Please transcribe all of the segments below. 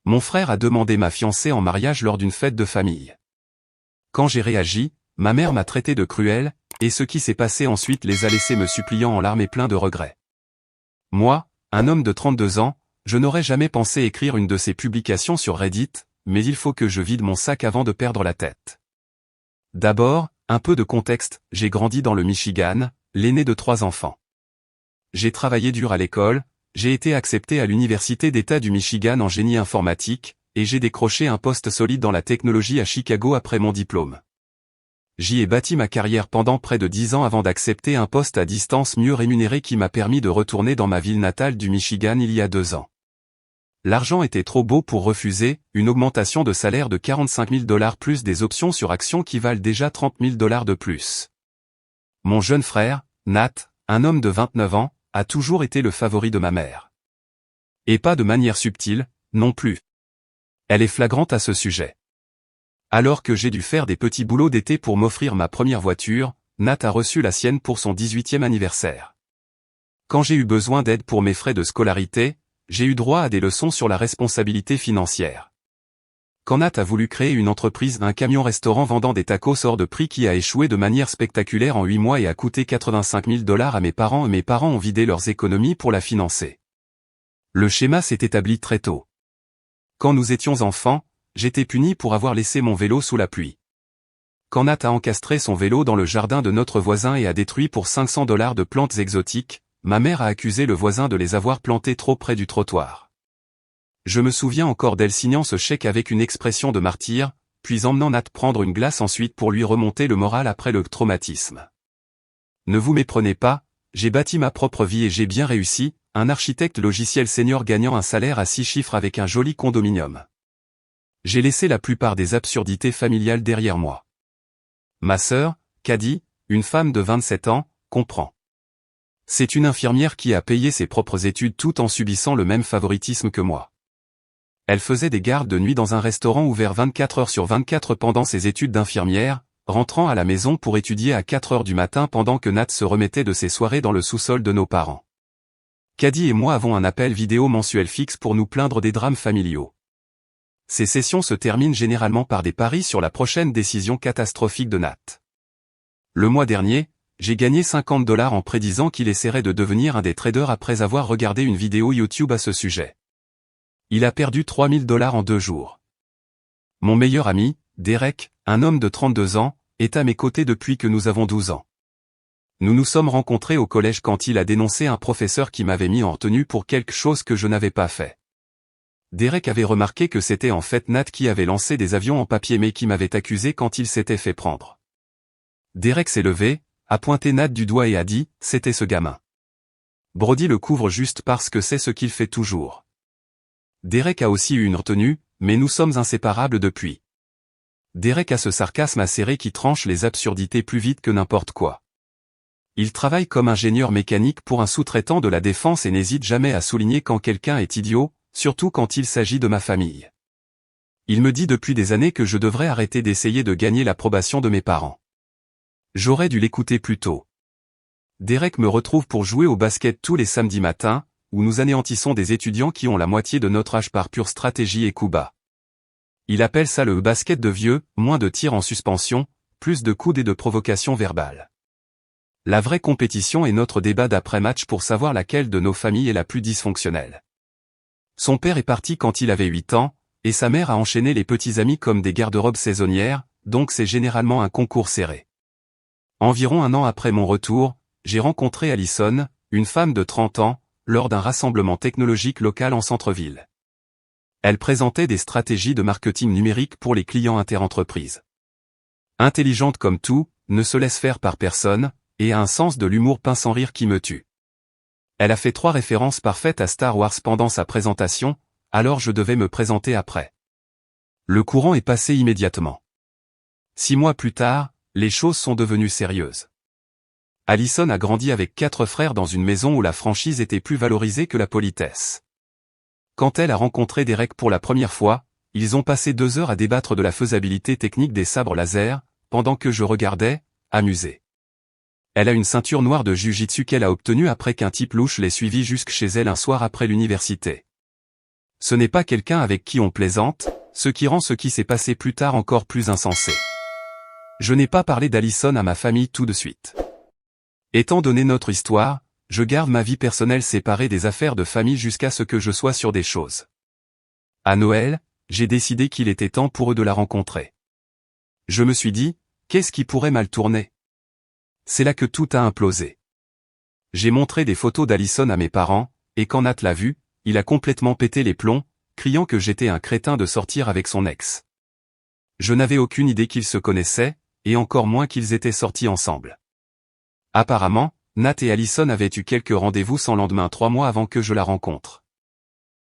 Mon frère a demandé ma fiancée en mariage lors d'une fête de famille. Quand j'ai réagi, ma mère m'a traité de cruel, et ce qui s'est passé ensuite les a laissés me suppliant en larmes et plein de regrets. Moi, un homme de 32 ans, je n'aurais jamais pensé écrire une de ces publications sur Reddit, mais il faut que je vide mon sac avant de perdre la tête. D'abord, un peu de contexte, j'ai grandi dans le Michigan, l'aîné de 3 enfants. J'ai travaillé dur à l'école, j'ai été accepté à l'Université d'État du Michigan en génie informatique, et j'ai décroché un poste solide dans la technologie à Chicago après mon diplôme. J'y ai bâti ma carrière pendant près de 10 ans avant d'accepter un poste à distance mieux rémunéré qui m'a permis de retourner dans ma ville natale du Michigan il y a 2 ans. L'argent était trop beau pour refuser, une augmentation de salaire de $45 000 plus des options sur actions qui valent déjà $30 000 de plus. Mon jeune frère, Nat, un homme de 29 ans, a toujours été le favori de ma mère. Et pas de manière subtile, non plus. Elle est flagrante à ce sujet. Alors que j'ai dû faire des petits boulots d'été pour m'offrir ma première voiture, Nat a reçu la sienne pour son 18e anniversaire. Quand j'ai eu besoin d'aide pour mes frais de scolarité, j'ai eu droit à des leçons sur la responsabilité financière. Quand Nat a voulu créer une entreprise, un camion-restaurant vendant des tacos hors de prix qui a échoué de manière spectaculaire en 8 mois et a coûté $85 000 à mes parents ont vidé leurs économies pour la financer. Le schéma s'est établi très tôt. Quand nous étions enfants, j'étais puni pour avoir laissé mon vélo sous la pluie. Quand Nat a encastré son vélo dans le jardin de notre voisin et a détruit pour $500 de plantes exotiques, ma mère a accusé le voisin de les avoir plantées trop près du trottoir. Je me souviens encore d'elle signant ce chèque avec une expression de martyr, puis emmenant Nat prendre une glace ensuite pour lui remonter le moral après le traumatisme. Ne vous méprenez pas, j'ai bâti ma propre vie et j'ai bien réussi, un architecte logiciel senior gagnant un salaire à 6 chiffres avec un joli condominium. J'ai laissé la plupart des absurdités familiales derrière moi. Ma sœur, Caddy, une femme de 27 ans, comprend. C'est une infirmière qui a payé ses propres études tout en subissant le même favoritisme que moi. Elle faisait des gardes de nuit dans un restaurant ouvert 24 heures sur 24 pendant ses études d'infirmière, rentrant à la maison pour étudier à 4 heures du matin pendant que Nat se remettait de ses soirées dans le sous-sol de nos parents. Caddy et moi avons un appel vidéo mensuel fixe pour nous plaindre des drames familiaux. Ces sessions se terminent généralement par des paris sur la prochaine décision catastrophique de Nat. Le mois dernier, j'ai gagné $50 en prédisant qu'il essaierait de devenir un des traders après avoir regardé une vidéo YouTube à ce sujet. Il a perdu $3 000 en 2 jours. Mon meilleur ami, Derek, un homme de 32 ans, est à mes côtés depuis que nous avons 12 ans. Nous nous sommes rencontrés au collège quand il a dénoncé un professeur qui m'avait mis en retenue pour quelque chose que je n'avais pas fait. Derek avait remarqué que c'était en fait Nat qui avait lancé des avions en papier mais qui m'avait accusé quand il s'était fait prendre. Derek s'est levé, a pointé Nat du doigt et a dit « C'était ce gamin. Brody le couvre juste parce que c'est ce qu'il fait toujours. » Derek a aussi eu une retenue, mais nous sommes inséparables depuis. Derek a ce sarcasme acéré qui tranche les absurdités plus vite que n'importe quoi. Il travaille comme ingénieur mécanique pour un sous-traitant de la défense et n'hésite jamais à souligner quand quelqu'un est idiot, surtout quand il s'agit de ma famille. Il me dit depuis des années que je devrais arrêter d'essayer de gagner l'approbation de mes parents. J'aurais dû l'écouter plus tôt. Derek me retrouve pour jouer au basket tous les samedis matins, où nous anéantissons des étudiants qui ont la moitié de notre âge par pure stratégie et coup bas. Il appelle ça le basket de vieux, moins de tirs en suspension, plus de coudes et de provocations verbales. La vraie compétition est notre débat d'après-match pour savoir laquelle de nos familles est la plus dysfonctionnelle. Son père est parti quand il avait 8 ans, et sa mère a enchaîné les petits amis comme des garde-robes saisonnières, donc c'est généralement un concours serré. Environ 1 an après mon retour, j'ai rencontré Allison, une femme de 30 ans, lors d'un rassemblement technologique local en centre-ville. Elle présentait des stratégies de marketing numérique pour les clients interentreprises. Intelligente comme tout, ne se laisse faire par personne, et a un sens de l'humour pince sans rire qui me tue. Elle a fait 3 références parfaites à Star Wars pendant sa présentation, alors je devais me présenter après. Le courant est passé immédiatement. 6 mois plus tard, les choses sont devenues sérieuses. Allison a grandi avec 4 frères dans une maison où la franchise était plus valorisée que la politesse. Quand elle a rencontré Derek pour la première fois, ils ont passé 2 heures à débattre de la faisabilité technique des sabres laser, pendant que je regardais, amusé. Elle a une ceinture noire de jiu-jitsu qu'elle a obtenue après qu'un type louche l'ait suivie jusque chez elle un soir après l'université. Ce n'est pas quelqu'un avec qui on plaisante, ce qui rend ce qui s'est passé plus tard encore plus insensé. Je n'ai pas parlé d'Alison à ma famille tout de suite. Étant donné notre histoire, je garde ma vie personnelle séparée des affaires de famille jusqu'à ce que je sois sûr des choses. À Noël, j'ai décidé qu'il était temps pour eux de la rencontrer. Je me suis dit, qu'est-ce qui pourrait mal tourner? C'est là que tout a implosé. J'ai montré des photos d'Alison à mes parents, et quand Nat l'a vu, il a complètement pété les plombs, criant que j'étais un crétin de sortir avec son ex. Je n'avais aucune idée qu'ils se connaissaient, et encore moins qu'ils étaient sortis ensemble. Apparemment, Nat et Alison avaient eu quelques rendez-vous sans lendemain 3 mois avant que je la rencontre.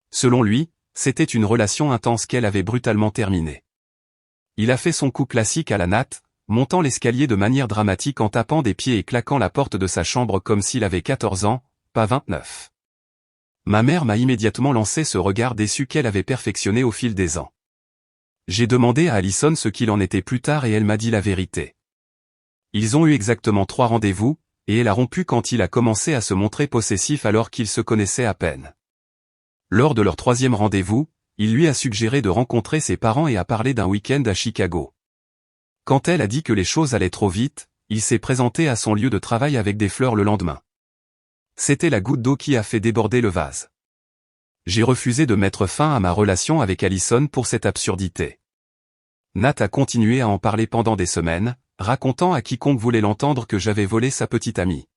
Selon lui, c'était une relation intense qu'elle avait brutalement terminée. Il a fait son coup classique à la Nat, montant l'escalier de manière dramatique en tapant des pieds et claquant la porte de sa chambre comme s'il avait 14 ans, pas 29. Ma mère m'a immédiatement lancé ce regard déçu qu'elle avait perfectionné au fil des ans. J'ai demandé à Alison ce qu'il en était plus tard et elle m'a dit la vérité. Ils ont eu exactement 3 rendez-vous, et elle a rompu quand il a commencé à se montrer possessif alors qu'ils se connaissaient à peine. Lors de leur 3e rendez-vous, il lui a suggéré de rencontrer ses parents et a parlé d'un week-end à Chicago. Quand elle a dit que les choses allaient trop vite, il s'est présenté à son lieu de travail avec des fleurs le lendemain. C'était la goutte d'eau qui a fait déborder le vase. J'ai refusé de mettre fin à ma relation avec Alison pour cette absurdité. Nat a continué à en parler pendant des semaines, racontant à quiconque voulait l'entendre que j'avais volé sa petite amie.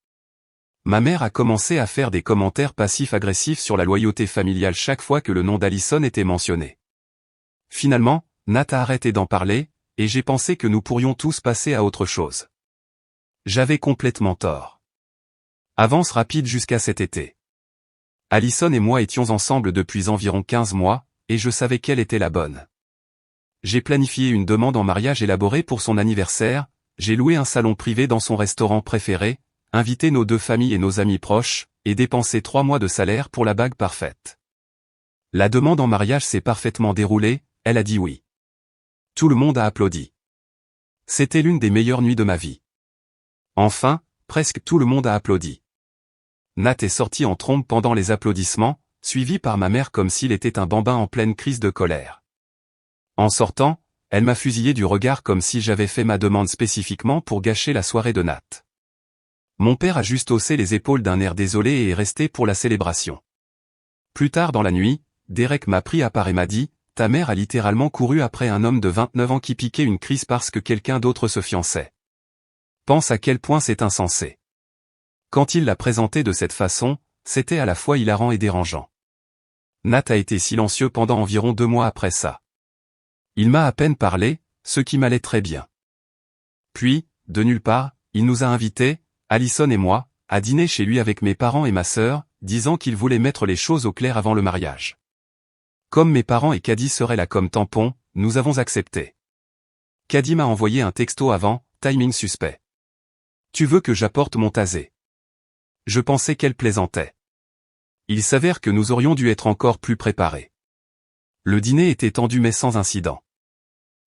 Ma mère a commencé à faire des commentaires passifs-agressifs sur la loyauté familiale chaque fois que le nom d'Alison était mentionné. Finalement, Nat a arrêté d'en parler, et j'ai pensé que nous pourrions tous passer à autre chose. J'avais complètement tort. Avance rapide jusqu'à cet été. Alison et moi étions ensemble depuis environ 15 mois, et je savais qu'elle était la bonne. J'ai planifié une demande en mariage élaborée pour son anniversaire, j'ai loué un salon privé dans son restaurant préféré, invité nos 2 familles et nos amis proches, et dépensé 3 mois de salaire pour la bague parfaite. La demande en mariage s'est parfaitement déroulée, elle a dit oui. Tout le monde a applaudi. C'était l'une des meilleures nuits de ma vie. Enfin, presque tout le monde a applaudi. Nat est sorti en trombe pendant les applaudissements, suivi par ma mère comme s'il était un bambin en pleine crise de colère. En sortant, elle m'a fusillé du regard comme si j'avais fait ma demande spécifiquement pour gâcher la soirée de Nat. Mon père a juste haussé les épaules d'un air désolé et est resté pour la célébration. Plus tard dans la nuit, Derek m'a pris à part et m'a dit, « Ta mère a littéralement couru après un homme de 29 ans qui piquait une crise parce que quelqu'un d'autre se fiançait. Pense à quel point c'est insensé. » Quand il l'a présenté de cette façon, c'était à la fois hilarant et dérangeant. Nat a été silencieux pendant environ 2 mois après ça. Il m'a à peine parlé, ce qui m'allait très bien. Puis, de nulle part, il nous a invités, Alison et moi, à dîner chez lui avec mes parents et ma sœur, disant qu'il voulait mettre les choses au clair avant le mariage. Comme mes parents et Caddy seraient là comme tampon, nous avons accepté. Caddy m'a envoyé un texto avant, timing suspect. Tu veux que j'apporte mon tasé? Je pensais qu'elle plaisantait. Il s'avère que nous aurions dû être encore plus préparés. Le dîner était tendu mais sans incident.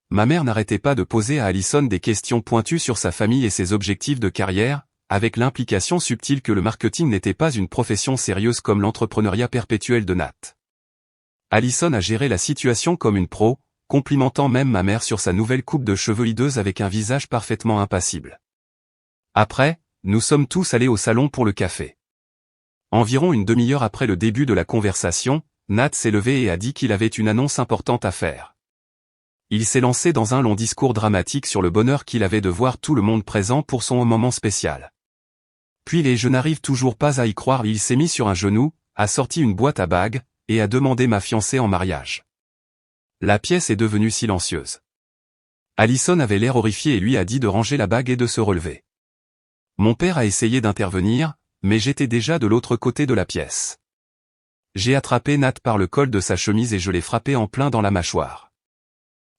Ma mère n'arrêtait pas de poser à Alison des questions pointues sur sa famille et ses objectifs de carrière, avec l'implication subtile que le marketing n'était pas une profession sérieuse comme l'entrepreneuriat perpétuel de Nat. Alison a géré la situation comme une pro, complimentant même ma mère sur sa nouvelle coupe de cheveux hideuse avec un visage parfaitement impassible. Après, nous sommes tous allés au salon pour le café. Environ une demi-heure après le début de la conversation, Nat s'est levé et a dit qu'il avait une annonce importante à faire. Il s'est lancé dans un long discours dramatique sur le bonheur qu'il avait de voir tout le monde présent pour son moment spécial. Puis je n'arrive toujours pas à y croire, il s'est mis sur un genou, a sorti une boîte à bagues, et a demandé ma fiancée en mariage. La pièce est devenue silencieuse. Alison avait l'air horrifiée et lui a dit de ranger la bague et de se relever. Mon père a essayé d'intervenir, mais j'étais déjà de l'autre côté de la pièce. J'ai attrapé Nat par le col de sa chemise et je l'ai frappé en plein dans la mâchoire.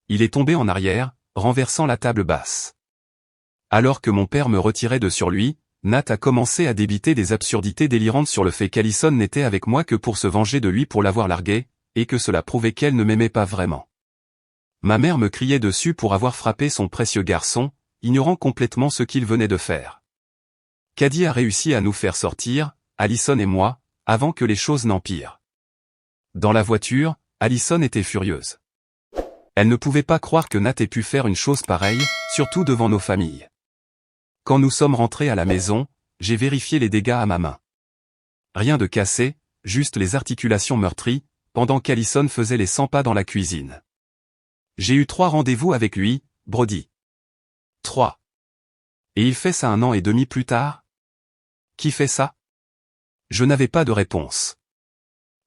Il est tombé en arrière, renversant la table basse. Alors que mon père me retirait de sur lui, Nat a commencé à débiter des absurdités délirantes sur le fait qu'Alison n'était avec moi que pour se venger de lui pour l'avoir largué, et que cela prouvait qu'elle ne m'aimait pas vraiment. Ma mère me criait dessus pour avoir frappé son précieux garçon, ignorant complètement ce qu'il venait de faire. Caddy a réussi à nous faire sortir, Alison et moi, avant que les choses n'empirent. Dans la voiture, Allison était furieuse. Elle ne pouvait pas croire que Nat ait pu faire une chose pareille, surtout devant nos familles. Quand nous sommes rentrés à la maison, j'ai vérifié les dégâts à ma main. Rien de cassé, juste les articulations meurtries, pendant qu'Allison faisait les 100 pas dans la cuisine. J'ai eu 3 rendez-vous avec lui, Brody. 3. Et il fait ça 1 an et demi plus tard? Qui fait ça? Je n'avais pas de réponse.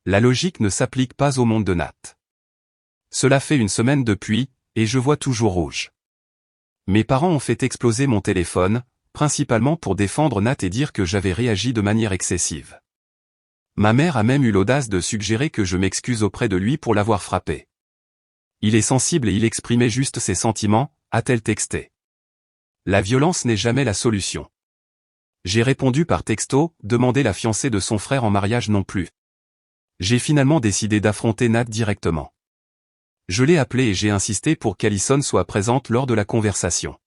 La logique ne s'applique pas au monde de Nat. Cela fait 1 semaine depuis, et je vois toujours rouge. Mes parents ont fait exploser mon téléphone, principalement pour défendre Nat et dire que j'avais réagi de manière excessive. Ma mère a même eu l'audace de suggérer que je m'excuse auprès de lui pour l'avoir frappé. Il est sensible et il exprimait juste ses sentiments, a-t-elle texté. La violence n'est jamais la solution. J'ai répondu par texto, demander la fiancée de son frère en mariage non plus. J'ai finalement décidé d'affronter Nat directement. Je l'ai appelé et j'ai insisté pour qu'Allison soit présente lors de la conversation.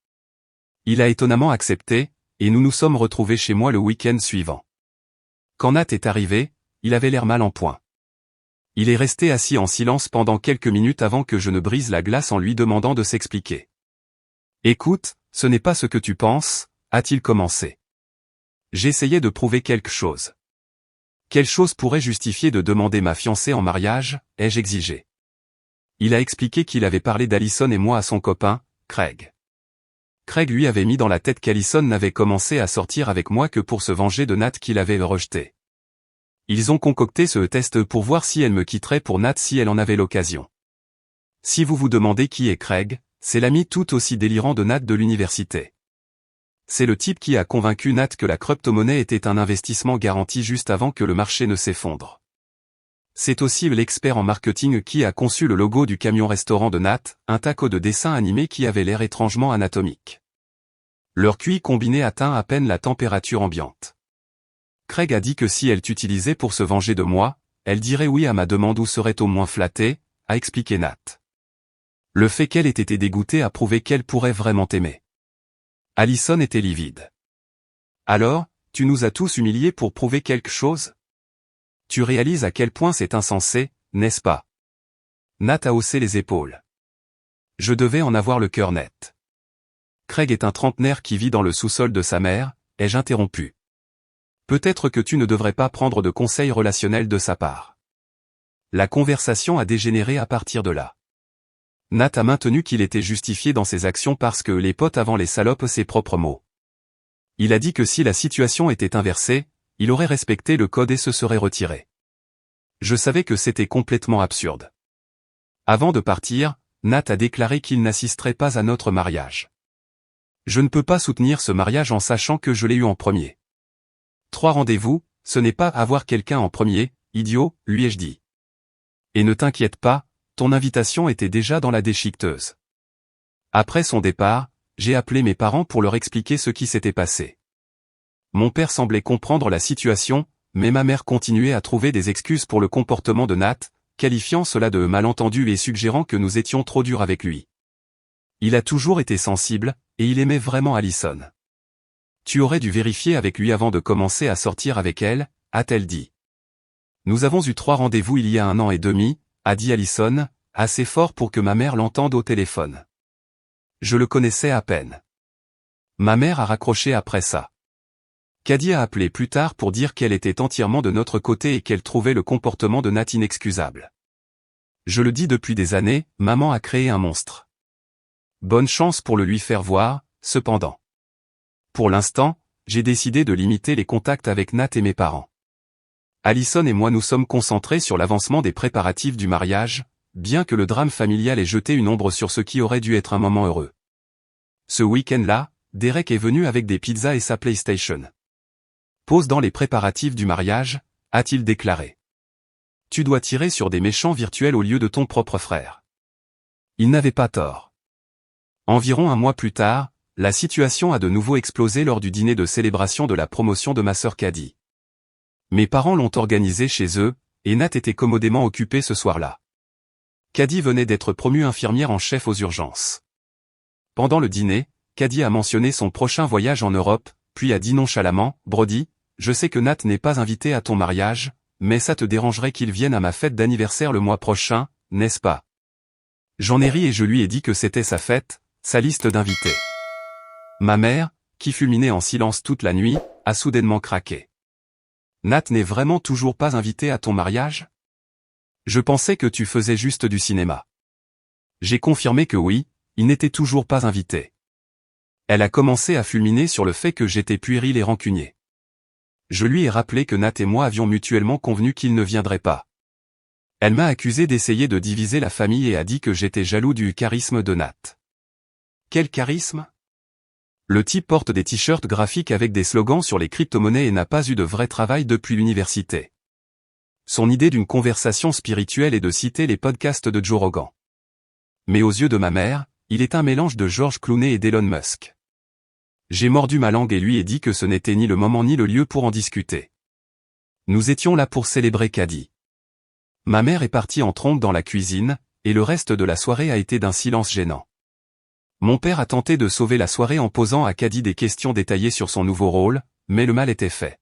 Il a étonnamment accepté, et nous nous sommes retrouvés chez moi le week-end suivant. Quand Nat est arrivé, il avait l'air mal en point. Il est resté assis en silence pendant quelques minutes avant que je ne brise la glace en lui demandant de s'expliquer. « Écoute, ce n'est pas ce que tu penses », a-t-il commencé. J'essayais de prouver quelque chose. Quelle chose pourrait justifier de demander ma fiancée en mariage, ai-je exigé. Il a expliqué qu'il avait parlé d'Allison et moi à son copain, Craig. Craig lui avait mis dans la tête qu'Allison n'avait commencé à sortir avec moi que pour se venger de Nat qu'il avait rejeté. Ils ont concocté ce test pour voir si elle me quitterait pour Nat si elle en avait l'occasion. Si vous vous demandez qui est Craig, c'est l'ami tout aussi délirant de Nat de l'université. C'est le type qui a convaincu Nat que la crypto-monnaie était un investissement garanti juste avant que le marché ne s'effondre. C'est aussi l'expert en marketing qui a conçu le logo du camion-restaurant de Nat, un taco de dessin animé qui avait l'air étrangement anatomique. Leur QI combiné atteint à peine la température ambiante. Craig a dit que si elle t'utilisait pour se venger de moi, elle dirait oui à ma demande ou serait au moins flattée, a expliqué Nat. Le fait qu'elle ait été dégoûtée a prouvé qu'elle pourrait vraiment t'aimer. Allison était livide. Alors, tu nous as tous humiliés pour prouver quelque chose? Tu réalises à quel point c'est insensé, n'est-ce pas? Nat a haussé les épaules. Je devais en avoir le cœur net. Craig est un trentenaire qui vit dans le sous-sol de sa mère, ai-je interrompu. Peut-être que tu ne devrais pas prendre de conseils relationnels de sa part. La conversation a dégénéré à partir de là. Nat a maintenu qu'il était justifié dans ses actions parce que les potes avant les salopes ses propres mots. Il a dit que si la situation était inversée, il aurait respecté le code et se serait retiré. Je savais que c'était complètement absurde. Avant de partir, Nat a déclaré qu'il n'assisterait pas à notre mariage. Je ne peux pas soutenir ce mariage en sachant que je l'ai eu en premier. 3 rendez-vous, ce n'est pas avoir quelqu'un en premier, idiot, lui ai-je dit. Et ne t'inquiète pas, ton invitation était déjà dans la déchiqueteuse. Après son départ, j'ai appelé mes parents pour leur expliquer ce qui s'était passé. Mon père semblait comprendre la situation, mais ma mère continuait à trouver des excuses pour le comportement de Nat, qualifiant cela de malentendu et suggérant que nous étions trop durs avec lui. Il a toujours été sensible, et il aimait vraiment Allison. Tu aurais dû vérifier avec lui avant de commencer à sortir avec elle, a-t-elle dit. Nous avons eu 3 rendez-vous il y a 1 an et demi, a dit Allison, assez fort pour que ma mère l'entende au téléphone. Je le connaissais à peine. Ma mère a raccroché après ça. Caddy a appelé plus tard pour dire qu'elle était entièrement de notre côté et qu'elle trouvait le comportement de Nat inexcusable. Je le dis depuis des années, maman a créé un monstre. Bonne chance pour le lui faire voir, cependant. Pour l'instant, j'ai décidé de limiter les contacts avec Nat et mes parents. Allison et moi nous sommes concentrés sur l'avancement des préparatifs du mariage, bien que le drame familial ait jeté une ombre sur ce qui aurait dû être un moment heureux. Ce week-end-là, Derek est venu avec des pizzas et sa PlayStation. Pose dans les préparatifs du mariage, a-t-il déclaré. Tu dois tirer sur des méchants virtuels au lieu de ton propre frère. Il n'avait pas tort. Environ 1 mois plus tard, la situation a de nouveau explosé lors du dîner de célébration de la promotion de ma sœur Caddy. Mes parents l'ont organisé chez eux, et Nat était commodément occupé ce soir-là. Caddy venait d'être promue infirmière en chef aux urgences. Pendant le dîner, Caddy a mentionné son prochain voyage en Europe, puis a dit nonchalamment, « Brody, je sais que Nat n'est pas invité à ton mariage, mais ça te dérangerait qu'il vienne à ma fête d'anniversaire le mois prochain, n'est-ce pas? J'en ai ri et je lui ai dit que c'était sa fête, sa liste d'invités. Ma mère, qui fulminait en silence toute la nuit, a soudainement craqué. Nat n'est vraiment toujours pas invité à ton mariage? Je pensais que tu faisais juste du cinéma. J'ai confirmé que oui, il n'était toujours pas invité. Elle a commencé à fulminer sur le fait que j'étais puéril et rancunier. Je lui ai rappelé que Nat et moi avions mutuellement convenu qu'il ne viendrait pas. Elle m'a accusé d'essayer de diviser la famille et a dit que j'étais jaloux du charisme de Nat. Quel charisme? Le type porte des t-shirts graphiques avec des slogans sur les crypto-monnaies et n'a pas eu de vrai travail depuis l'université. Son idée d'une conversation spirituelle est de citer les podcasts de Joe Rogan. Mais aux yeux de ma mère, il est un mélange de George Clooney et d'Elon Musk. J'ai mordu ma langue et lui ai dit que ce n'était ni le moment ni le lieu pour en discuter. Nous étions là pour célébrer Caddy. Ma mère est partie en trombe dans la cuisine, et le reste de la soirée a été d'un silence gênant. Mon père a tenté de sauver la soirée en posant à Caddy des questions détaillées sur son nouveau rôle, mais le mal était fait.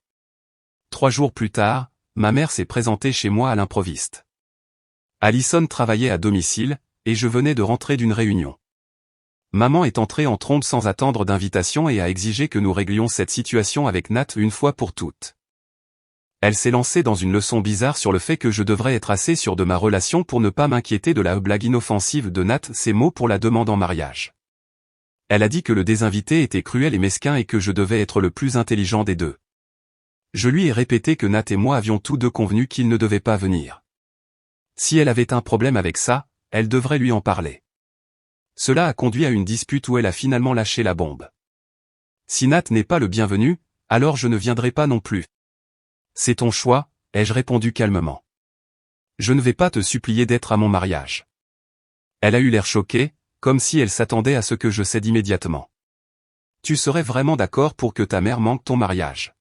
3 jours plus tard, ma mère s'est présentée chez moi à l'improviste. Allison travaillait à domicile, et je venais de rentrer d'une réunion. Maman est entrée en trombe sans attendre d'invitation et a exigé que nous réglions cette situation avec Nat une fois pour toutes. Elle s'est lancée dans une leçon bizarre sur le fait que je devrais être assez sûr de ma relation pour ne pas m'inquiéter de la blague inoffensive de Nat, ses mots pour la demande en mariage. Elle a dit que le désinvité était cruel et mesquin et que je devais être le plus intelligent des deux. Je lui ai répété que Nat et moi avions tous deux convenu qu'il ne devait pas venir. Si elle avait un problème avec ça, elle devrait lui en parler. Cela a conduit à une dispute où elle a finalement lâché la bombe. Si Nat n'est pas le bienvenu, alors je ne viendrai pas non plus. C'est ton choix, ai-je répondu calmement. Je ne vais pas te supplier d'être à mon mariage. Elle a eu l'air choquée, comme si elle s'attendait à ce que je cède immédiatement. Tu serais vraiment d'accord pour que ta mère manque ton mariage?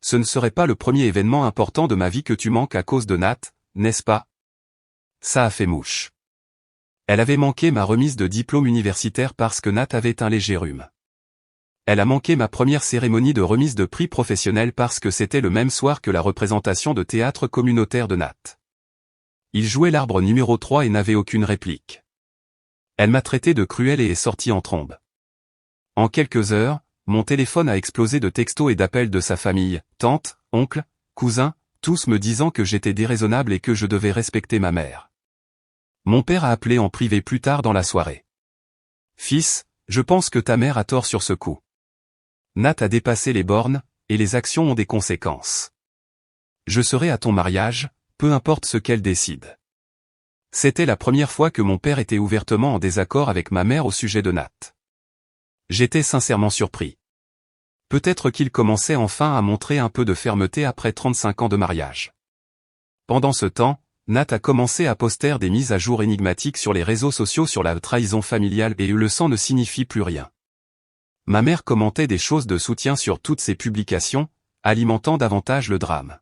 Ce ne serait pas le premier événement important de ma vie que tu manques à cause de Nat, n'est-ce pas? Ça a fait mouche. Elle avait manqué ma remise de diplôme universitaire parce que Nat avait un léger rhume. Elle a manqué ma première cérémonie de remise de prix professionnel parce que c'était le même soir que la représentation de théâtre communautaire de Nat. Il jouait l'arbre numéro 3 et n'avait aucune réplique. Elle m'a traité de cruel et est sortie en trombe. En quelques heures, mon téléphone a explosé de textos et d'appels de sa famille, tante, oncle, cousin, tous me disant que j'étais déraisonnable et que je devais respecter ma mère. Mon père a appelé en privé plus tard dans la soirée. Fils, je pense que ta mère a tort sur ce coup. Nat a dépassé les bornes, et les actions ont des conséquences. Je serai à ton mariage, peu importe ce qu'elle décide. C'était la première fois que mon père était ouvertement en désaccord avec ma mère au sujet de Nat. J'étais sincèrement surpris. Peut-être qu'il commençait enfin à montrer un peu de fermeté après 35 ans de mariage. Pendant ce temps, Nat a commencé à poster des mises à jour énigmatiques sur les réseaux sociaux sur la trahison familiale et le sang ne signifie plus rien. Ma mère commentait des choses de soutien sur toutes ses publications, alimentant davantage le drame.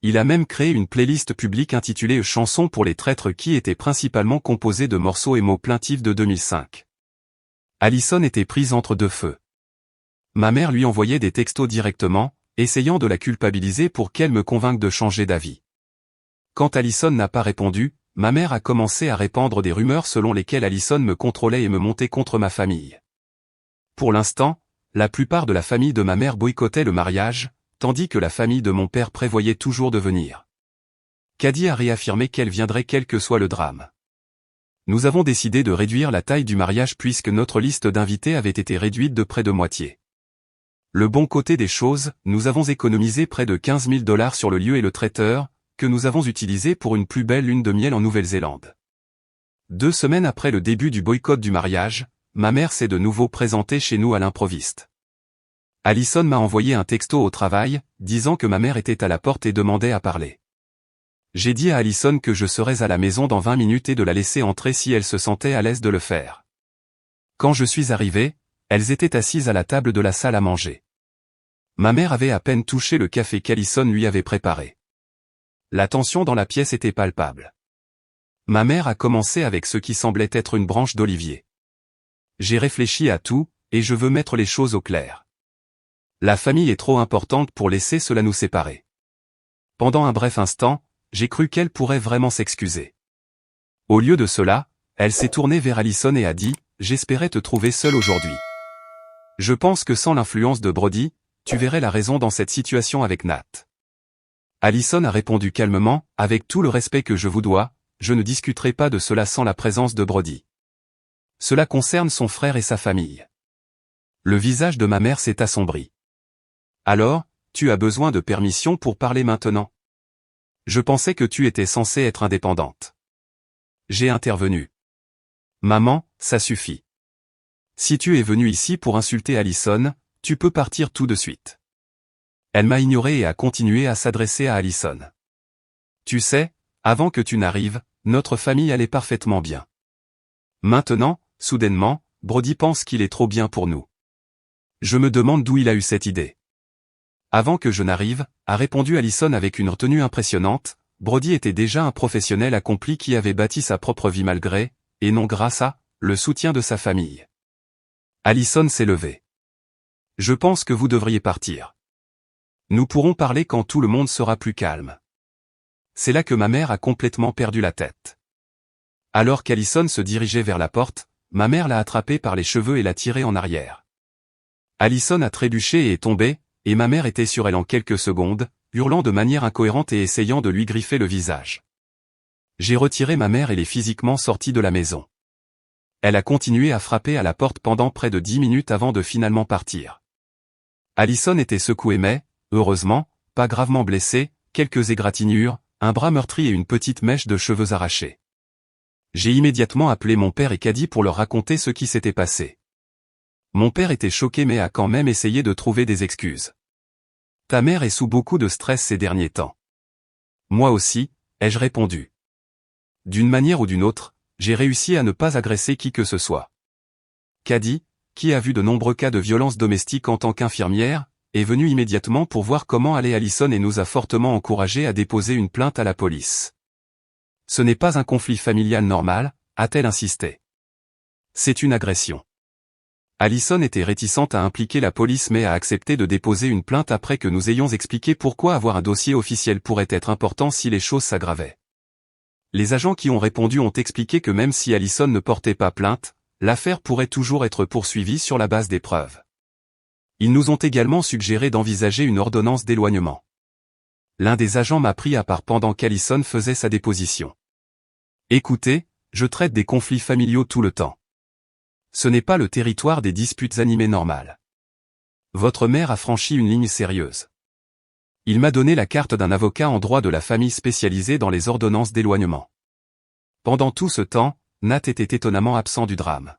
Il a même créé une playlist publique intitulée Chansons pour les traîtres qui était principalement composée de morceaux et mots plaintifs de 2005. Allison était prise entre deux feux. Ma mère lui envoyait des textos directement, essayant de la culpabiliser pour qu'elle me convainque de changer d'avis. Quand Allison n'a pas répondu, ma mère a commencé à répandre des rumeurs selon lesquelles Allison me contrôlait et me montait contre ma famille. Pour l'instant, la plupart de la famille de ma mère boycottait le mariage, tandis que la famille de mon père prévoyait toujours de venir. Caddy a réaffirmé qu'elle viendrait quel que soit le drame. Nous avons décidé de réduire la taille du mariage puisque notre liste d'invités avait été réduite de près de moitié. Le bon côté des choses, nous avons économisé près de 15 000 $ sur le lieu et le traiteur, que nous avons utilisé pour une plus belle lune de miel en Nouvelle-Zélande. 2 semaines après le début du boycott du mariage, ma mère s'est de nouveau présentée chez nous à l'improviste. Allison m'a envoyé un texto au travail, disant que ma mère était à la porte et demandait à parler. J'ai dit à Allison que je serais à la maison dans 20 minutes et de la laisser entrer si elle se sentait à l'aise de le faire. Quand je suis arrivé, elles étaient assises à la table de la salle à manger. Ma mère avait à peine touché le café qu'Allison lui avait préparé. La tension dans la pièce était palpable. Ma mère a commencé avec ce qui semblait être une branche d'olivier. J'ai réfléchi à tout, et je veux mettre les choses au clair. La famille est trop importante pour laisser cela nous séparer. Pendant un bref instant, j'ai cru qu'elle pourrait vraiment s'excuser. Au lieu de cela, elle s'est tournée vers Allison et a dit « J'espérais te trouver seul aujourd'hui. Je pense que sans l'influence de Brody, tu verrais la raison dans cette situation avec Nat. » Allison a répondu calmement « Avec tout le respect que je vous dois, je ne discuterai pas de cela sans la présence de Brody. Cela concerne son frère et sa famille. » Le visage de ma mère s'est assombri. « Alors, tu as besoin de permission pour parler maintenant? Je pensais que tu étais censée être indépendante. » J'ai intervenu. « Maman, ça suffit. Si tu es venue ici pour insulter Allison, tu peux partir tout de suite. » Elle m'a ignoré et a continué à s'adresser à Allison. « Tu sais, avant que tu n'arrives, notre famille allait parfaitement bien. Maintenant, soudainement, Brody pense qu'il est trop bien pour nous. Je me demande d'où il a eu cette idée. » Avant que je n'arrive, a répondu Allison avec une retenue impressionnante, Brody était déjà un professionnel accompli qui avait bâti sa propre vie malgré, et non grâce à, le soutien de sa famille. Allison s'est levée. « Je pense que vous devriez partir. Nous pourrons parler quand tout le monde sera plus calme. » C'est là que ma mère a complètement perdu la tête. Alors qu'Allison se dirigeait vers la porte, ma mère l'a attrapée par les cheveux et l'a tirée en arrière. Allison a trébuché et est tombée, et ma mère était sur elle en quelques secondes, hurlant de manière incohérente et essayant de lui griffer le visage. J'ai retiré ma mère et l'ai physiquement sortie de la maison. Elle a continué à frapper à la porte pendant près de 10 minutes avant de finalement partir. Allison était secouée mais, heureusement, pas gravement blessée, quelques égratignures, un bras meurtri et une petite mèche de cheveux arrachés. J'ai immédiatement appelé mon père et Caddy pour leur raconter ce qui s'était passé. Mon père était choqué mais a quand même essayé de trouver des excuses. « Ta mère est sous beaucoup de stress ces derniers temps. » Moi aussi, ai-je répondu. D'une manière ou d'une autre, j'ai réussi à ne pas agresser qui que ce soit. Caddy, qui a vu de nombreux cas de violence domestique en tant qu'infirmière, est venue immédiatement pour voir comment allait Allison et nous a fortement encouragés à déposer une plainte à la police. « Ce n'est pas un conflit familial normal, a-t-elle insisté. C'est une agression. » Allison était réticente à impliquer la police mais a accepté de déposer une plainte après que nous ayons expliqué pourquoi avoir un dossier officiel pourrait être important si les choses s'aggravaient. Les agents qui ont répondu ont expliqué que même si Allison ne portait pas plainte, l'affaire pourrait toujours être poursuivie sur la base des preuves. Ils nous ont également suggéré d'envisager une ordonnance d'éloignement. L'un des agents m'a pris à part pendant qu'Allison faisait sa déposition. « Écoutez, je traite des conflits familiaux tout le temps. Ce n'est pas le territoire des disputes animées normales. Votre mère a franchi une ligne sérieuse. » Il m'a donné la carte d'un avocat en droit de la famille spécialisé dans les ordonnances d'éloignement. Pendant tout ce temps, Nat était étonnamment absent du drame.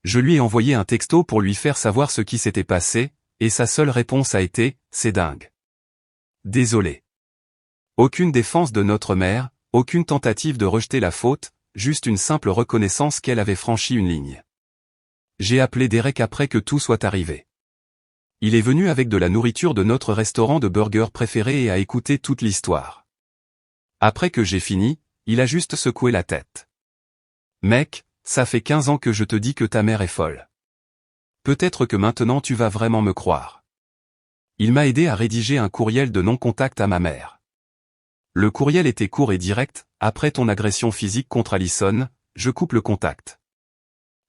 Je lui ai envoyé un texto pour lui faire savoir ce qui s'était passé, et sa seule réponse a été « C'est dingue. » Désolé. Aucune défense de notre mère, aucune tentative de rejeter la faute, juste une simple reconnaissance qu'elle avait franchi une ligne. J'ai appelé Derek après que tout soit arrivé. Il est venu avec de la nourriture de notre restaurant de burgers préféré et a écouté toute l'histoire. Après que j'ai fini, il a juste secoué la tête. « Mec, ça fait 15 ans que je te dis que ta mère est folle. Peut-être que maintenant tu vas vraiment me croire. » Il m'a aidé à rédiger un courriel de non-contact à ma mère. Le courriel était court et direct, « Après ton agression physique contre Allison, je coupe le contact.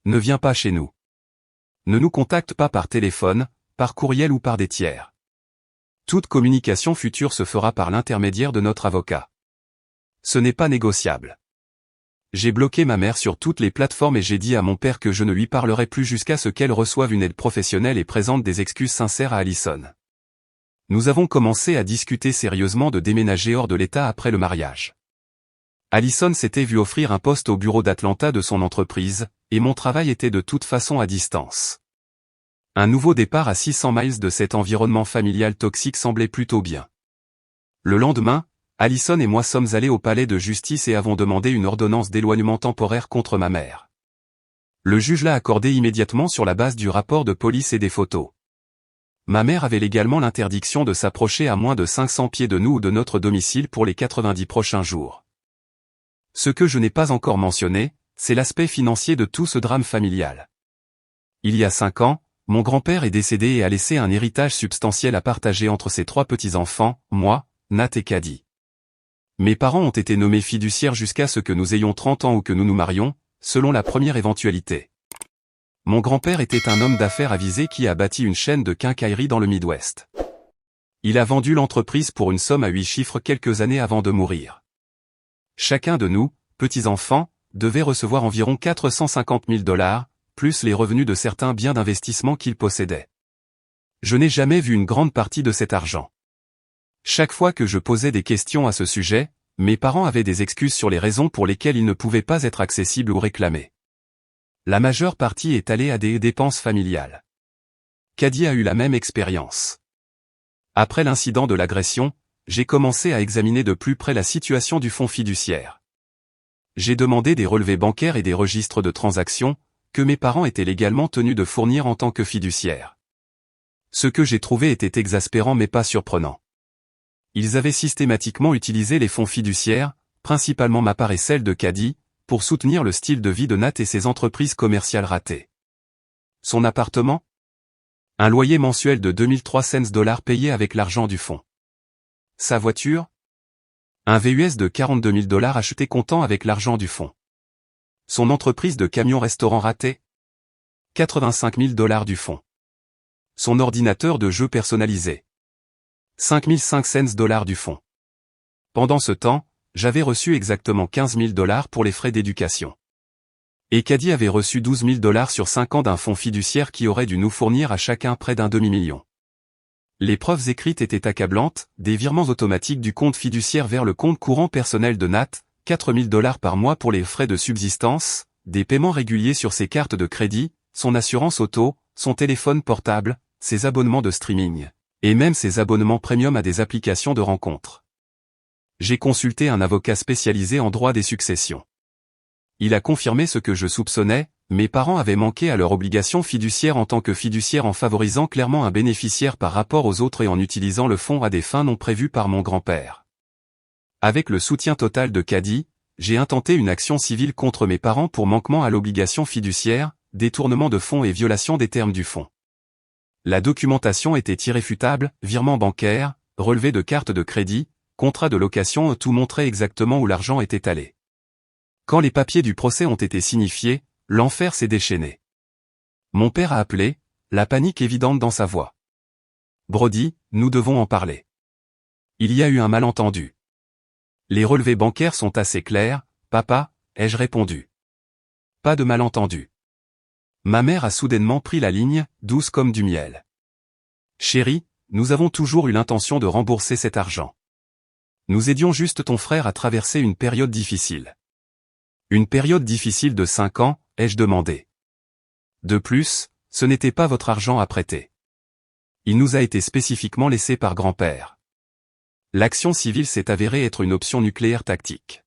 Ne viens pas chez nous. Ne nous contacte pas par téléphone, par courriel ou par des tiers. Toute communication future se fera par l'intermédiaire de notre avocat. Ce n'est pas négociable. » J'ai bloqué ma mère sur toutes les plateformes et j'ai dit à mon père que je ne lui parlerai plus jusqu'à ce qu'elle reçoive une aide professionnelle et présente des excuses sincères à Allison. Nous avons commencé à discuter sérieusement de déménager hors de l'État après le mariage. Allison s'était vu offrir un poste au bureau d'Atlanta de son entreprise, et mon travail était de toute façon à distance. Un nouveau départ à 600 miles de cet environnement familial toxique semblait plutôt bien. Le lendemain, Allison et moi sommes allés au palais de justice et avons demandé une ordonnance d'éloignement temporaire contre ma mère. Le juge l'a accordée immédiatement sur la base du rapport de police et des photos. Ma mère avait légalement l'interdiction de s'approcher à moins de 500 pieds de nous ou de notre domicile pour les 90 prochains jours. Ce que je n'ai pas encore mentionné, c'est l'aspect financier de tout ce drame familial. Il y a 5 ans, mon grand-père est décédé et a laissé un héritage substantiel à partager entre ses 3 petits-enfants, moi, Nat et Caddy. Mes parents ont été nommés fiduciaires jusqu'à ce que nous ayons 30 ans ou que nous nous marions, selon la première éventualité. Mon grand-père était un homme d'affaires avisé qui a bâti une chaîne de quincailleries dans le Midwest. Il a vendu l'entreprise pour une somme à 8 chiffres quelques années avant de mourir. Chacun de nous, petits-enfants, devait recevoir environ 450 000 $, plus les revenus de certains biens d'investissement qu'il possédait. Je n'ai jamais vu une grande partie de cet argent. Chaque fois que je posais des questions à ce sujet, mes parents avaient des excuses sur les raisons pour lesquelles ils ne pouvaient pas être accessibles ou réclamés. La majeure partie est allée à des dépenses familiales. Caddy a eu la même expérience. Après l'incident de l'agression, j'ai commencé à examiner de plus près la situation du fonds fiduciaire. J'ai demandé des relevés bancaires et des registres de transactions, que mes parents étaient légalement tenus de fournir en tant que fiduciaires. Ce que j'ai trouvé était exaspérant mais pas surprenant. Ils avaient systématiquement utilisé les fonds fiduciaires, principalement ma part et celle de Caddy, pour soutenir le style de vie de Nat et ses entreprises commerciales ratées. Son appartement? Un loyer mensuel de 2300 $ payé avec l'argent du fonds. Sa voiture? Un VUS de 42 000 $ acheté comptant avec l'argent du fonds. Son entreprise de camions-restaurants ratée? 85 000 $ du fonds. Son ordinateur de jeu personnalisé? 5 500 $ du fonds. Pendant ce temps, j'avais reçu exactement 15 000 $ pour les frais d'éducation. Et Caddy avait reçu 12 000 $ sur 5 ans d'un fonds fiduciaire qui aurait dû nous fournir à chacun près d'un demi-million. Les preuves écrites étaient accablantes, des virements automatiques du compte fiduciaire vers le compte courant personnel de Nat, 4 000 $ par mois pour les frais de subsistance, des paiements réguliers sur ses cartes de crédit, son assurance auto, son téléphone portable, ses abonnements de streaming, et même ses abonnements premium à des applications de rencontres. J'ai consulté un avocat spécialisé en droit des successions. Il a confirmé ce que je soupçonnais, mes parents avaient manqué à leur obligation fiduciaire en tant que fiduciaire en favorisant clairement un bénéficiaire par rapport aux autres et en utilisant le fonds à des fins non prévues par mon grand-père. Avec le soutien total de Caddy, j'ai intenté une action civile contre mes parents pour manquement à l'obligation fiduciaire, détournement de fonds et violation des termes du fonds. La documentation était irréfutable, virement bancaire, relevé de carte de crédit, contrat de location, tout montrait exactement où l'argent était allé. Quand les papiers du procès ont été signifiés, l'enfer s'est déchaîné. Mon père a appelé, la panique évidente dans sa voix. Brody, nous devons en parler. Il y a eu un malentendu. Les relevés bancaires sont assez clairs, papa, ai-je répondu. Pas de malentendu. Ma mère a soudainement pris la ligne, douce comme du miel. Chérie, nous avons toujours eu l'intention de rembourser cet argent. Nous aidions juste ton frère à traverser une période difficile. Une période difficile de 5 ans, ai-je demandé. De plus, ce n'était pas votre argent à prêter. Il nous a été spécifiquement laissé par grand-père. L'action civile s'est avérée être une option nucléaire tactique.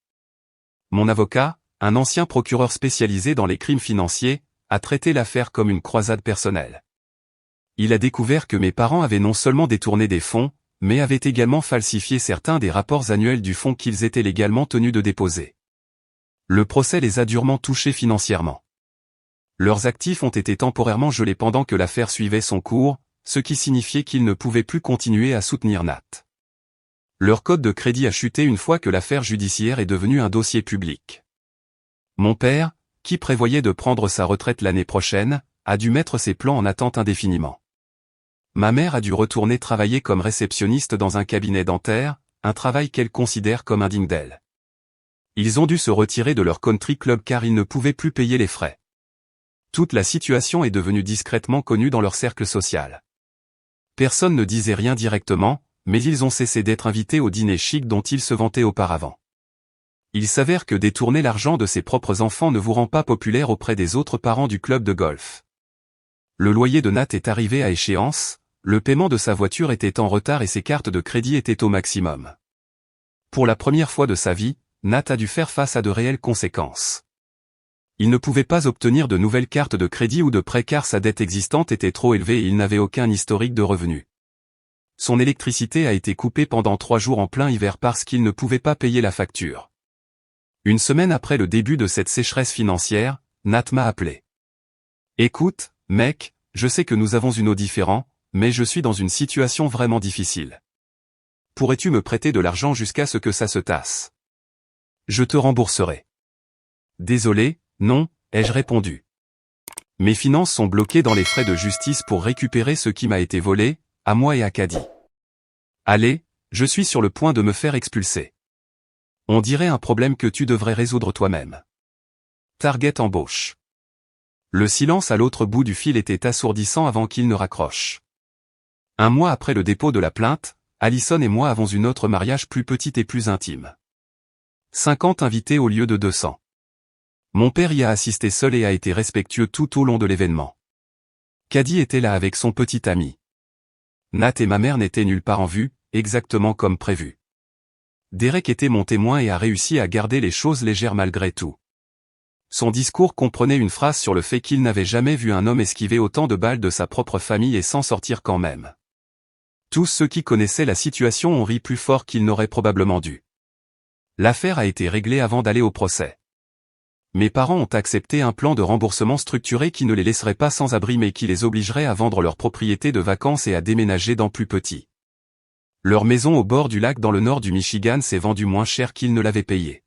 Mon avocat, un ancien procureur spécialisé dans les crimes financiers, a traité l'affaire comme une croisade personnelle. Il a découvert que mes parents avaient non seulement détourné des fonds, mais avaient également falsifié certains des rapports annuels du fonds qu'ils étaient légalement tenus de déposer. Le procès les a durement touchés financièrement. Leurs actifs ont été temporairement gelés pendant que l'affaire suivait son cours, ce qui signifiait qu'ils ne pouvaient plus continuer à soutenir Nat. Leur code de crédit a chuté une fois que l'affaire judiciaire est devenue un dossier public. Mon père, qui prévoyait de prendre sa retraite l'année prochaine, a dû mettre ses plans en attente indéfiniment. Ma mère a dû retourner travailler comme réceptionniste dans un cabinet dentaire, un travail qu'elle considère comme indigne d'elle. Ils ont dû se retirer de leur country club car ils ne pouvaient plus payer les frais. Toute la situation est devenue discrètement connue dans leur cercle social. Personne ne disait rien directement, mais ils ont cessé d'être invités au dîner chic dont ils se vantaient auparavant. Il s'avère que détourner l'argent de ses propres enfants ne vous rend pas populaire auprès des autres parents du club de golf. Le loyer de Nat est arrivé à échéance, le paiement de sa voiture était en retard et ses cartes de crédit étaient au maximum. Pour la première fois de sa vie, Nat a dû faire face à de réelles conséquences. Il ne pouvait pas obtenir de nouvelles cartes de crédit ou de prêt car sa dette existante était trop élevée et il n'avait aucun historique de revenus. Son électricité a été coupée pendant 3 jours en plein hiver parce qu'il ne pouvait pas payer la facture. Une semaine après le début de cette sécheresse financière, Nat m'a appelé. Écoute, mec, je sais que nous avons une eau différente, mais je suis dans une situation vraiment difficile. pourrais-tu me prêter de l'argent jusqu'à ce que ça se tasse? Je te rembourserai. Désolé, non, ai-je répondu. Mes finances sont bloquées dans les frais de justice pour récupérer ce qui m'a été volé, à moi et à Caddy. Allez, je suis sur le point de me faire expulser. On dirait un problème que tu devrais résoudre toi-même. Target embauche. Le silence à l'autre bout du fil était assourdissant avant qu'il ne raccroche. Un mois après le dépôt de la plainte, Allison et moi avons une autre mariage plus petit et plus intime. 50 invités au lieu de 200. Mon père y a assisté seul et a été respectueux tout au long de l'événement. Caddy était là avec son petit ami. Nat et ma mère n'étaient nulle part en vue, exactement comme prévu. Derek était mon témoin et a réussi à garder les choses légères malgré tout. Son discours comprenait une phrase sur le fait qu'il n'avait jamais vu un homme esquiver autant de balles de sa propre famille et s'en sortir quand même. Tous ceux qui connaissaient la situation ont ri plus fort qu'ils n'auraient probablement dû. L'affaire a été réglée avant d'aller au procès. Mes parents ont accepté un plan de remboursement structuré qui ne les laisserait pas sans abri mais qui les obligerait à vendre leur propriété de vacances et à déménager dans plus petit. Leur maison au bord du lac dans le nord du Michigan s'est vendue moins cher qu'ils ne l'avaient payée.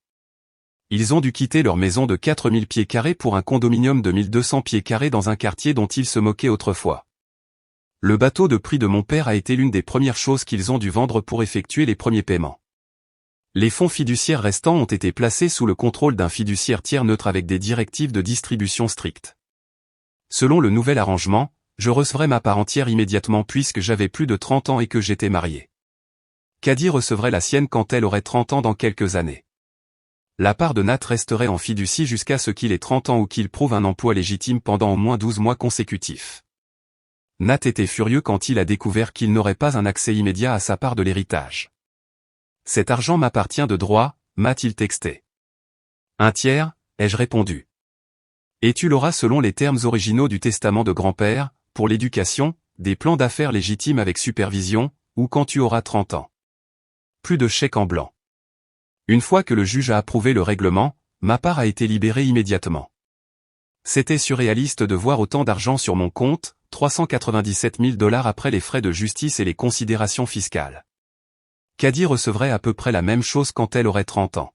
Ils ont dû quitter leur maison de 4000 pieds carrés pour un condominium de 1200 pieds carrés dans un quartier dont ils se moquaient autrefois. Le bateau de prix de mon père a été l'une des premières choses qu'ils ont dû vendre pour effectuer les premiers paiements. Les fonds fiduciaires restants ont été placés sous le contrôle d'un fiduciaire tiers neutre avec des directives de distribution strictes. Selon le nouvel arrangement, je recevrais ma part entière immédiatement puisque j'avais plus de 30 ans et que j'étais marié. Caddy recevrait la sienne quand elle aurait 30 ans dans quelques années. La part de Nat resterait en fiducie jusqu'à ce qu'il ait 30 ans ou qu'il prouve un emploi légitime pendant au moins 12 mois consécutifs. Nat était furieux quand il a découvert qu'il n'aurait pas un accès immédiat à sa part de l'héritage. Cet argent m'appartient de droit, m'a-t-il texté. Un tiers, ai-je répondu. Et tu l'auras selon les termes originaux du testament de grand-père, pour l'éducation, des plans d'affaires légitimes avec supervision, ou quand tu auras 30 ans. Plus de chèque en blanc. Une fois que le juge a approuvé le règlement, ma part a été libérée immédiatement. C'était surréaliste de voir autant d'argent sur mon compte, 397 000 $ après les frais de justice et les considérations fiscales. Caddy recevrait à peu près la même chose quand elle aurait 30 ans.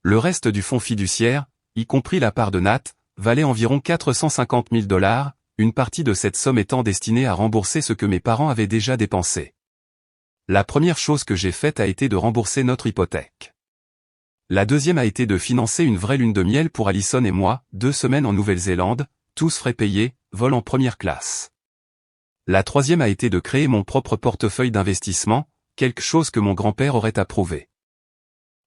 Le reste du fonds fiduciaire, y compris la part de Nat, valait environ 450 000 $, une partie de cette somme étant destinée à rembourser ce que mes parents avaient déjà dépensé. La première chose que j'ai faite a été de rembourser notre hypothèque. La deuxième a été de financer une vraie lune de miel pour Allison et moi, 2 semaines en Nouvelle-Zélande, tous frais payés, vol en première classe. La troisième a été de créer mon propre portefeuille d'investissement, quelque chose que mon grand-père aurait approuvé.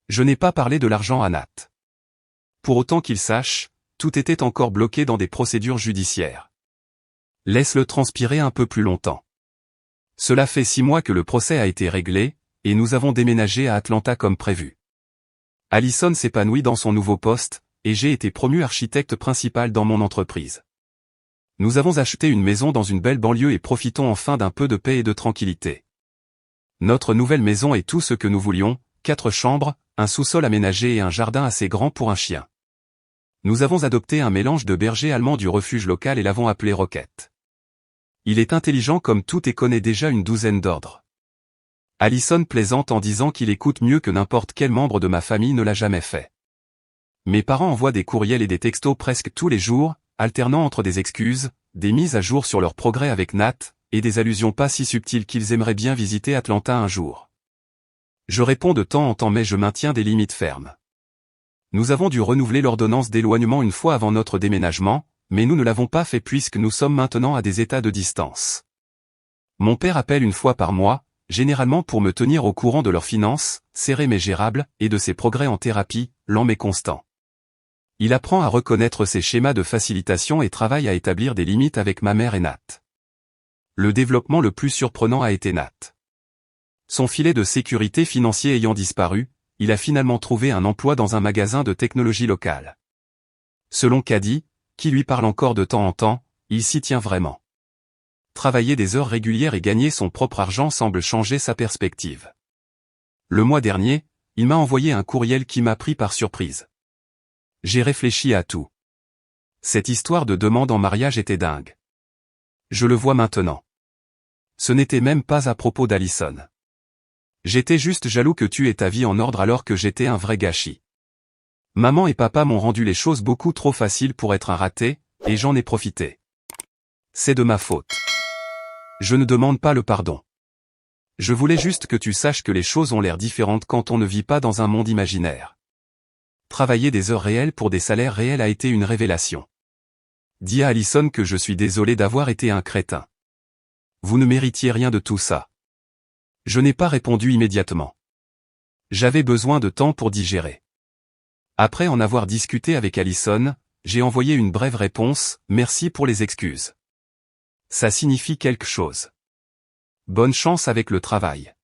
Je n'ai pas parlé de l'argent à Nat. Pour autant qu'il sache, tout était encore bloqué dans des procédures judiciaires. Laisse-le transpirer un peu plus longtemps. Cela fait 6 mois que le procès a été réglé, et nous avons déménagé à Atlanta comme prévu. Allison s'épanouit dans son nouveau poste, et j'ai été promu architecte principal dans mon entreprise. Nous avons acheté une maison dans une belle banlieue et profitons enfin d'un peu de paix et de tranquillité. Notre nouvelle maison est tout ce que nous voulions, 4 chambres, un sous-sol aménagé et un jardin assez grand pour un chien. Nous avons adopté un mélange de berger allemand du refuge local et l'avons appelé Rocket. Il est intelligent comme tout et connaît déjà une douzaine d'ordres. Allison plaisante en disant qu'il écoute mieux que n'importe quel membre de ma famille ne l'a jamais fait. Mes parents envoient des courriels et des textos presque tous les jours, alternant entre des excuses, des mises à jour sur leur progrès avec Nat, et des allusions pas si subtiles qu'ils aimeraient bien visiter Atlanta un jour. Je réponds de temps en temps mais je maintiens des limites fermes. Nous avons dû renouveler l'ordonnance d'éloignement une fois avant notre déménagement, mais nous ne l'avons pas fait puisque nous sommes maintenant à des états de distance. Mon père appelle une fois par mois, généralement pour me tenir au courant de leurs finances, serrées mais gérables, et de ses progrès en thérapie, lents mais constants. Il apprend à reconnaître ses schémas de facilitation et travaille à établir des limites avec ma mère et Nat. Le développement le plus surprenant a été Nat. Son filet de sécurité financier ayant disparu, il a finalement trouvé un emploi dans un magasin de technologie locale. Selon Caddy, qui lui parle encore de temps en temps, il s'y tient vraiment. Travailler des heures régulières et gagner son propre argent semble changer sa perspective. Le mois dernier, il m'a envoyé un courriel qui m'a pris par surprise. J'ai réfléchi à tout. Cette histoire de demande en mariage était dingue. Je le vois maintenant. Ce n'était même pas à propos d'Allison. J'étais juste jaloux que tu aies ta vie en ordre alors que j'étais un vrai gâchis. Maman et papa m'ont rendu les choses beaucoup trop faciles pour être un raté, et j'en ai profité. C'est de ma faute. Je ne demande pas le pardon. Je voulais juste que tu saches que les choses ont l'air différentes quand on ne vit pas dans un monde imaginaire. Travailler des heures réelles pour des salaires réels a été une révélation. Dis à Allison que je suis désolé d'avoir été un crétin. Vous ne méritiez rien de tout ça. Je n'ai pas répondu immédiatement. J'avais besoin de temps pour digérer. Après en avoir discuté avec Allison, j'ai envoyé une brève réponse, merci pour les excuses. Ça signifie quelque chose. Bonne chance avec le travail.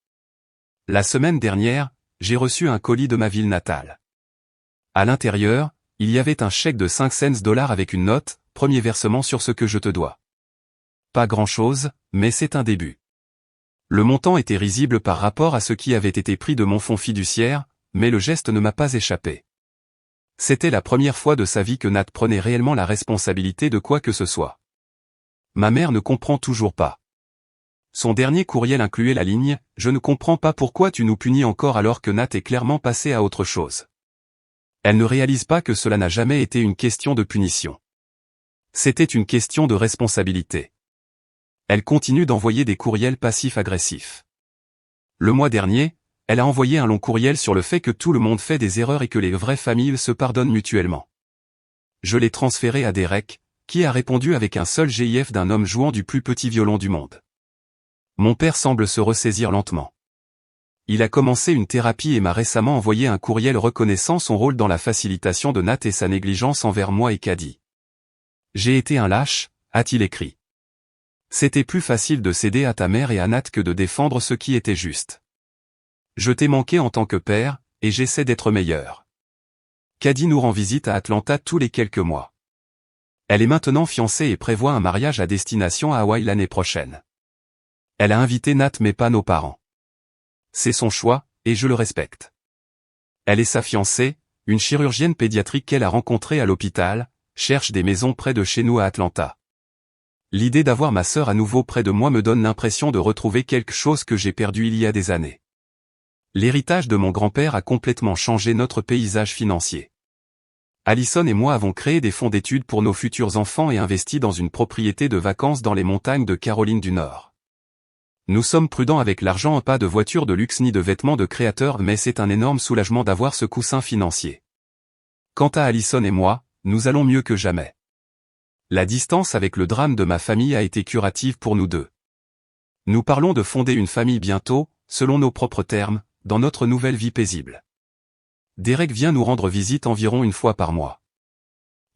La semaine dernière, j'ai reçu un colis de ma ville natale. À l'intérieur, il y avait un chèque de 5 cents avec une note, premier versement sur ce que je te dois. Pas grand-chose, mais c'est un début. Le montant était risible par rapport à ce qui avait été pris de mon fonds fiduciaire, mais le geste ne m'a pas échappé. C'était la première fois de sa vie que Nat prenait réellement la responsabilité de quoi que ce soit. Ma mère ne comprend toujours pas. Son dernier courriel incluait la ligne « Je ne comprends pas pourquoi tu nous punis encore alors que Nat est clairement passé à autre chose. » Elle ne réalise pas que cela n'a jamais été une question de punition. C'était une question de responsabilité. Elle continue d'envoyer des courriels passifs-agressifs. Le mois dernier, elle a envoyé un long courriel sur le fait que tout le monde fait des erreurs et que les vraies familles se pardonnent mutuellement. Je l'ai transféré à Derek, qui a répondu avec un seul GIF d'un homme jouant du plus petit violon du monde. Mon père semble se ressaisir lentement. Il a commencé une thérapie et m'a récemment envoyé un courriel reconnaissant son rôle dans la facilitation de Nat et sa négligence envers moi et Caddy. J'ai été un lâche, a-t-il écrit. C'était plus facile de céder à ta mère et à Nat que de défendre ce qui était juste. Je t'ai manqué en tant que père, et j'essaie d'être meilleur. Caddy nous rend visite à Atlanta tous les quelques mois. Elle est maintenant fiancée et prévoit un mariage à destination à Hawaï l'année prochaine. Elle a invité Nat mais pas nos parents. C'est son choix, et je le respecte. Elle et sa fiancée, une chirurgienne pédiatrique qu'elle a rencontrée à l'hôpital, cherchent des maisons près de chez nous à Atlanta. L'idée d'avoir ma sœur à nouveau près de moi me donne l'impression de retrouver quelque chose que j'ai perdu il y a des années. L'héritage de mon grand-père a complètement changé notre paysage financier. Allison et moi avons créé des fonds d'études pour nos futurs enfants et investi dans une propriété de vacances dans les montagnes de Caroline du Nord. Nous sommes prudents avec l'argent, pas de voiture de luxe ni de vêtements de créateur, mais c'est un énorme soulagement d'avoir ce coussin financier. Quant à Allison et moi, nous allons mieux que jamais. La distance avec le drame de ma famille a été curative pour nous deux. Nous parlons de fonder une famille bientôt, selon nos propres termes, dans notre nouvelle vie paisible. Derek vient nous rendre visite environ une fois par mois.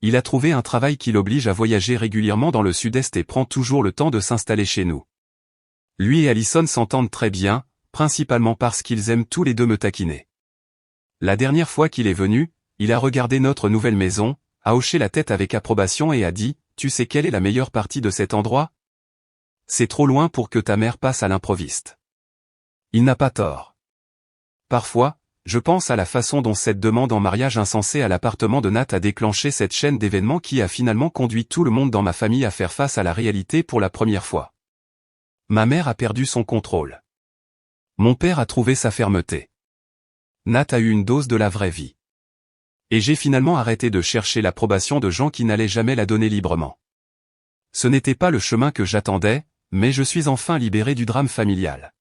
Il a trouvé un travail qui l'oblige à voyager régulièrement dans le sud-est et prend toujours le temps de s'installer chez nous. Lui et Allison s'entendent très bien, principalement parce qu'ils aiment tous les deux me taquiner. La dernière fois qu'il est venu, il a regardé notre nouvelle maison, a hoché la tête avec approbation et a dit « Tu sais quelle est la meilleure partie de cet endroit ? C'est trop loin pour que ta mère passe à l'improviste. » Il n'a pas tort. Parfois, je pense à la façon dont cette demande en mariage insensée à l'appartement de Nat a déclenché cette chaîne d'événements qui a finalement conduit tout le monde dans ma famille à faire face à la réalité pour la première fois. Ma mère a perdu son contrôle. Mon père a trouvé sa fermeté. Nat a eu une dose de la vraie vie. Et j'ai finalement arrêté de chercher l'approbation de gens qui n'allaient jamais la donner librement. Ce n'était pas le chemin que j'attendais, mais je suis enfin libéré du drame familial.